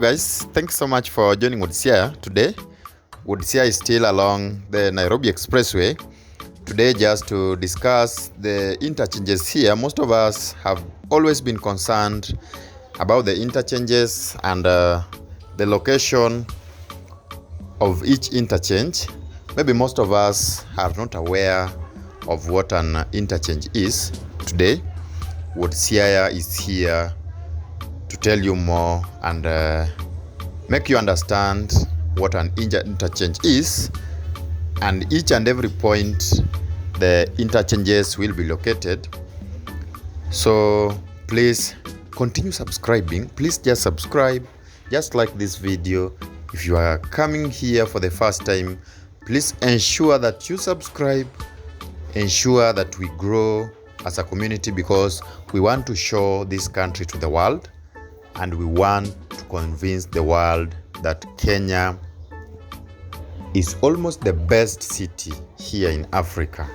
guys, thanks so much for joining WUOD SIAYA today. WUOD SIAYA is still along the Nairobi Expressway. Today just to discuss the interchanges here. Most of us have always been concerned about the interchanges and the location of each interchange. Maybe most of us are not aware of what an interchange is. Today, WUOD SIAYA is here to tell you more and make you understand what an interchange is, and each and every point the interchanges will be located. So please continue subscribing. Please just subscribe, just like this video. If you are coming here for the first time, please ensure that you subscribe. Ensure that we grow as a community, because we want to show this country to the world, and we want to convince the world that Kenya is almost the best city here in Africa.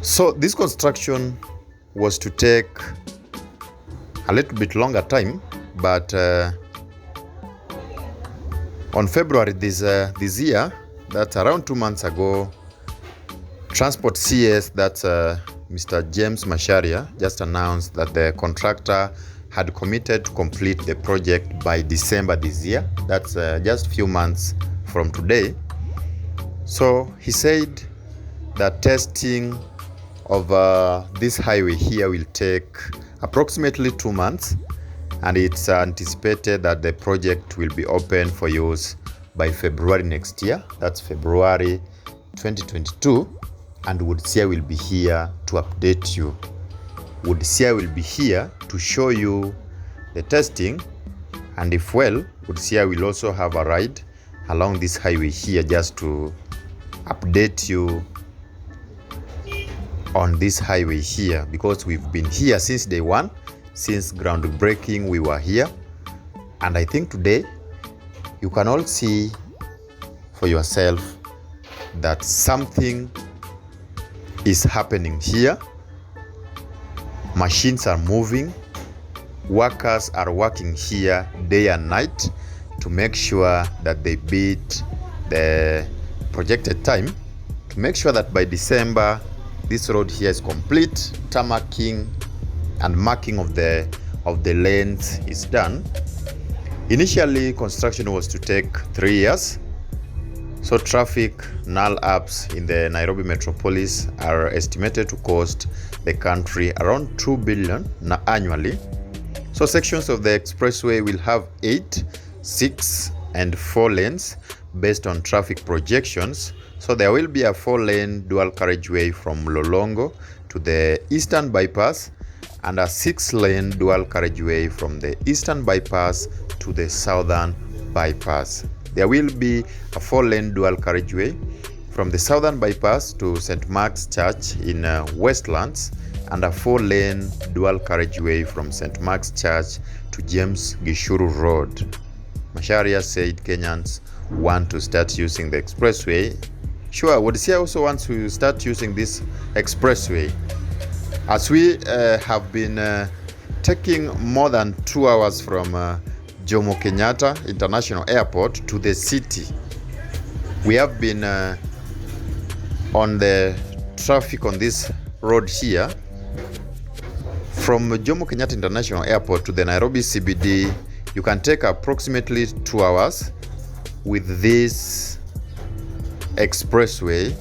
So this construction was to take a little bit longer time, but on February this year, that's around 2 months ago, Transport CS, that's Mr. James Macharia, just announced that the contractor had committed to complete the project by December this year. That's just a few months from today. So he said that testing of this highway here will take approximately 2 months, and it's anticipated that the project will be open for use by February next year. That's February 2022, and WUOD SIAYA will be here to update you. WUOD SIAYA will be here to show you the testing, and if well, WUOD SIAYA will also have a ride along this highway here just to update you on this highway here, because we've been here since day one, since groundbreaking we were here. And I think today you can all see for yourself that something is happening here. Machines are moving, workers are working here day and night to make sure that they beat the projected time, to make sure that by December this road here is complete. Tarmacking and marking of the lanes is done. Initially, construction was to take 3 years. So traffic null ups in the Nairobi metropolis are estimated to cost the country around 2 billion annually. So sections of the expressway will have 8, 6 and 4 lanes based on traffic projections. So there will be a 4-lane dual carriageway from Lolongo to the Eastern Bypass, and a 6-lane dual carriageway from the Eastern Bypass to the Southern Bypass. There will be a 4-lane dual carriageway from the Southern Bypass to St. Mark's Church in Westlands, and a 4-lane dual carriageway from St. Mark's Church to James Gishuru Road. Macharia said Kenyans want to start using the expressway. Sure, WUOD SIAYA also wants to start using this expressway, as we have been taking more than 2 hours from Jomo Kenyatta International Airport to the city. We have been on the traffic on this road here from Jomo Kenyatta International Airport to the Nairobi CBD. You can take approximately 2 hours. with this expressway,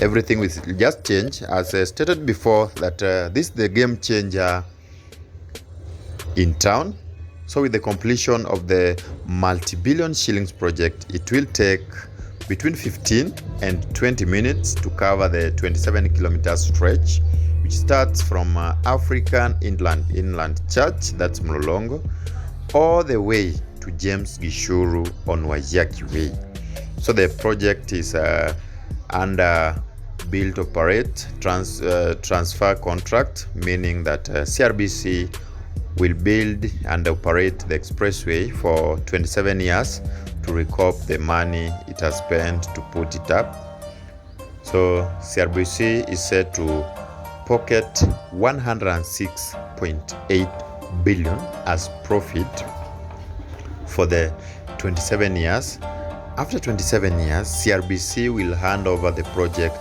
everything will just change. As I stated before, that this is the game changer in town. So with the completion of the multi-billion shillings project, it will take between 15 and 20 minutes to cover the 27-kilometer stretch, which starts from African Inland Church, that's Mlolongo, all the way to James Gishuru on Waiyaki Way. So the project is under build operate transfer contract, meaning that CRBC will build and operate the expressway for 27 years to recoup the money it has spent to put it up. So CRBC is said to pocket 106.8 billion as profit for the 27 years. After 27 years, CRBC will hand over the project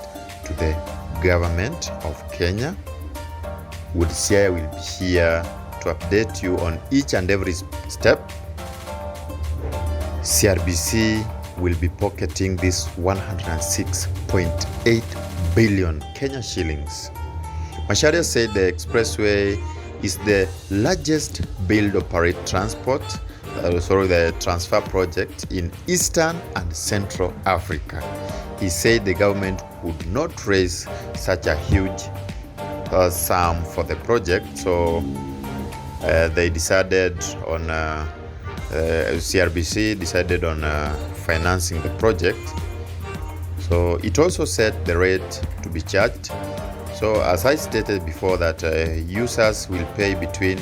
to the government of Kenya. SIAYA will be here to update you on each and every step. CRBC will be pocketing this 106.8 billion Kenya shillings. Macharia said the expressway is the largest build operate the transfer project in Eastern and Central Africa. He said the government could not raise such a huge sum for the project, so they decided on CRBC decided on financing the project. So it also set the rate to be charged. So as I stated before, that users will pay between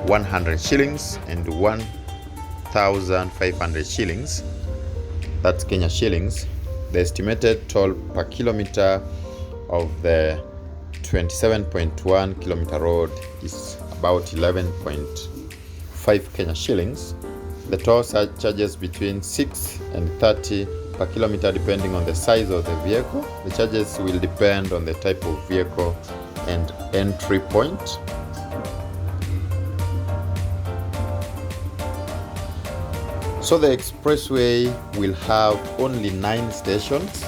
100 shillings and 1,500 shillings. That's Kenya shillings. The estimated toll per kilometer of the 27.1 kilometer road is about 11.5 Kenya shillings. The toll charges between 6 and 30 per kilometer depending on the size of the vehicle. The charges will depend on the type of vehicle and entry point. So the expressway will have only 9 stations.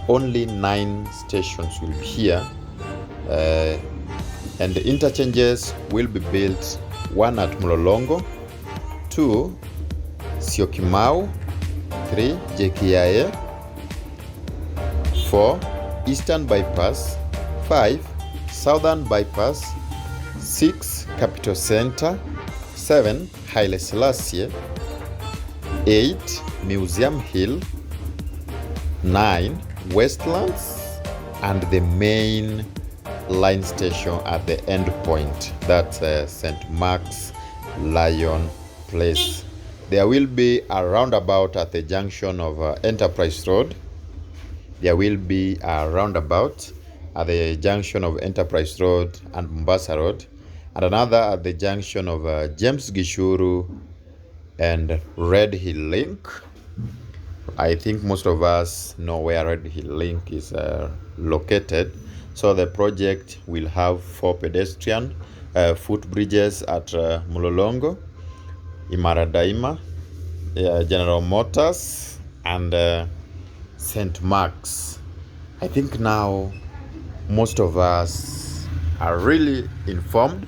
Only 9 stations will be here. And the interchanges will be built, 1 at Mlolongo, 2 Syokimau, 3 JKIA, 4 Eastern Bypass, 5 Southern Bypass, 6 Capital Center, 7 Haile Selassie, 8 Museum Hill, 9 Westlands, and the main line station at the end point, that's St. Mark's Lion Place. There will be a roundabout at the junction of Enterprise Road. There will be a roundabout at the junction of Enterprise Road and Mombasa Road, and another at the junction of James Gishuru and Red Hill Link. I think most of us know where Red Hill Link is located. So the project will have 4 pedestrian footbridges at Mlolongo, Imara Daima, General Motors, and St. Mark's. I think now most of us are really informed,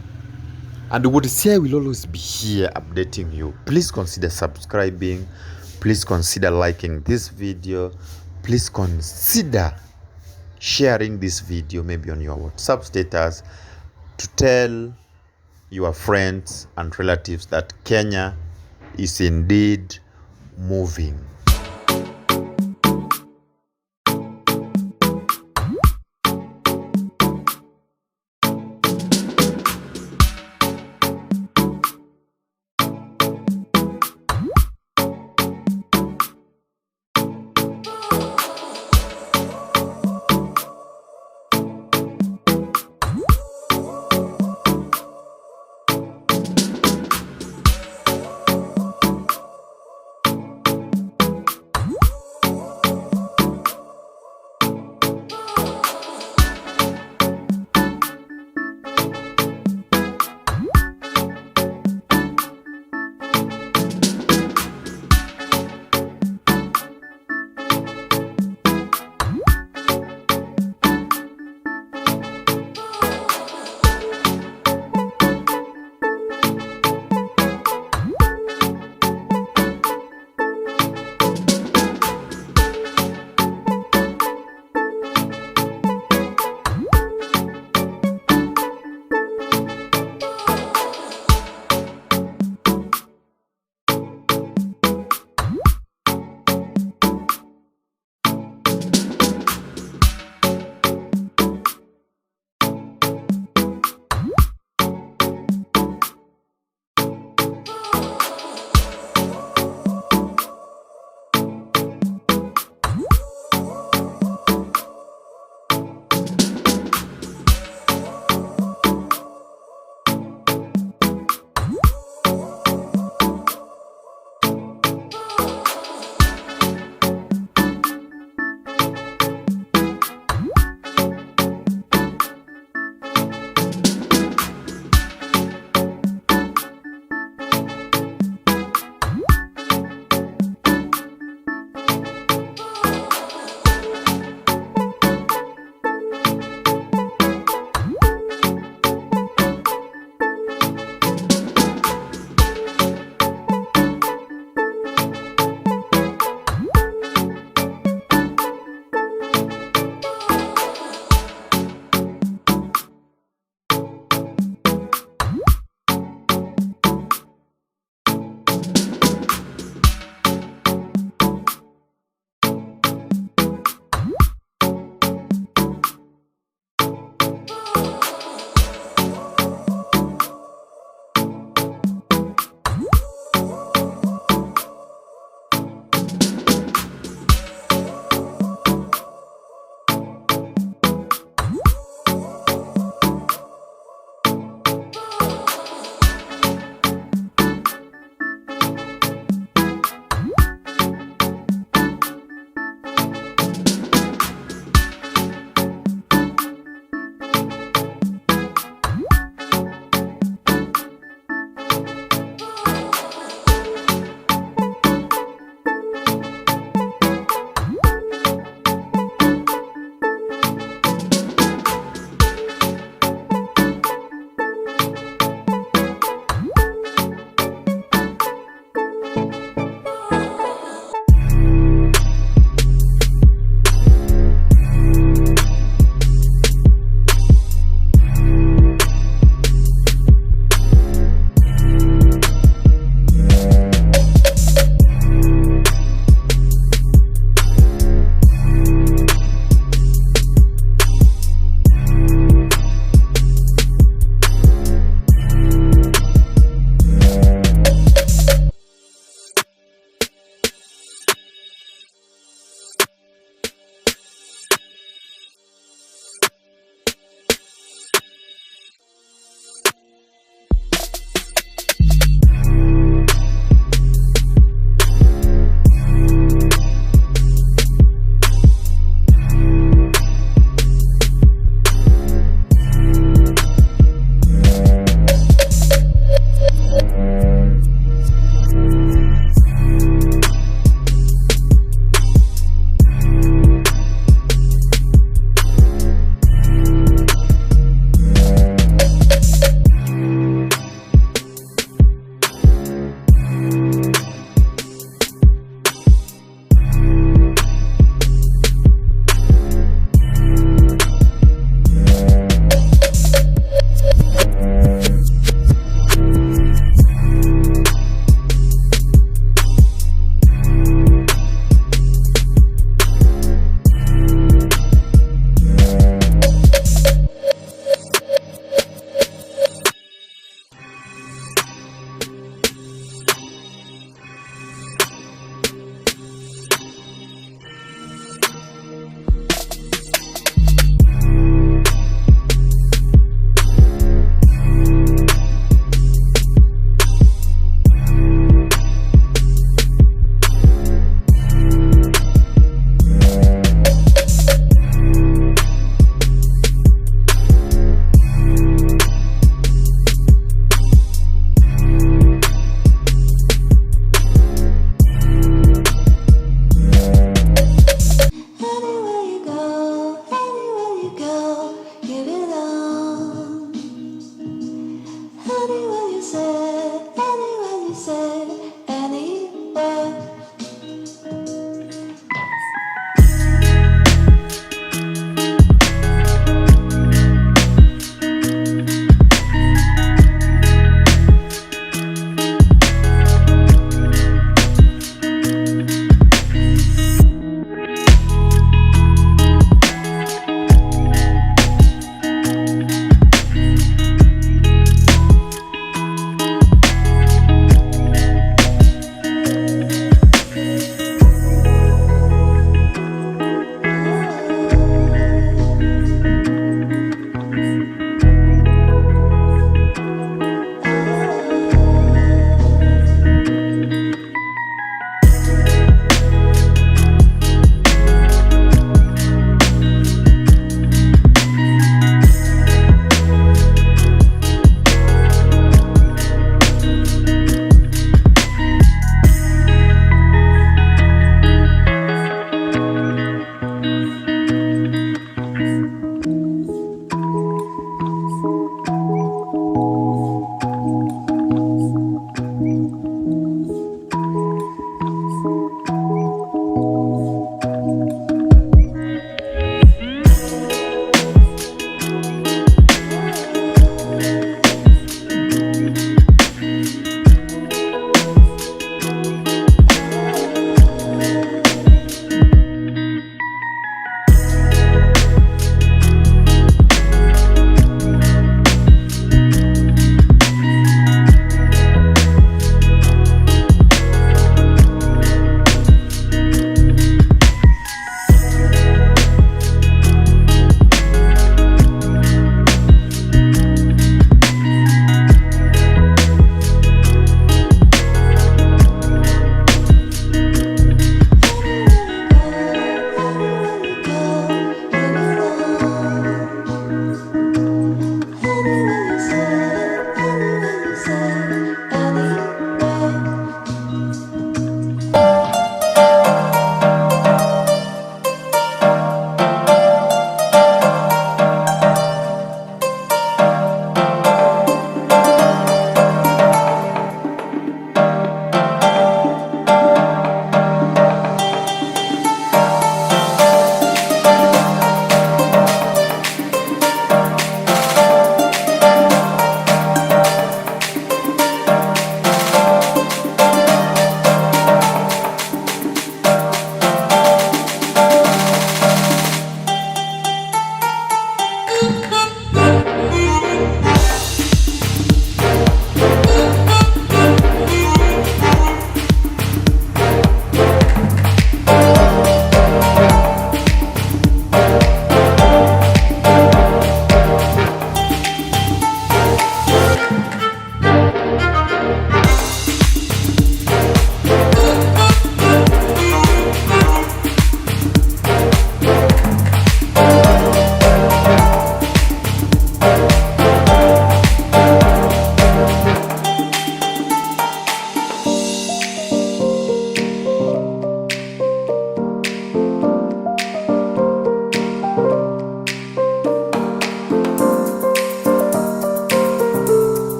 and SIAYA will always be here updating you. Please consider subscribing. Please consider liking this video. Please consider sharing this video maybe on your WhatsApp status to tell your friends and relatives that Kenya is indeed moving.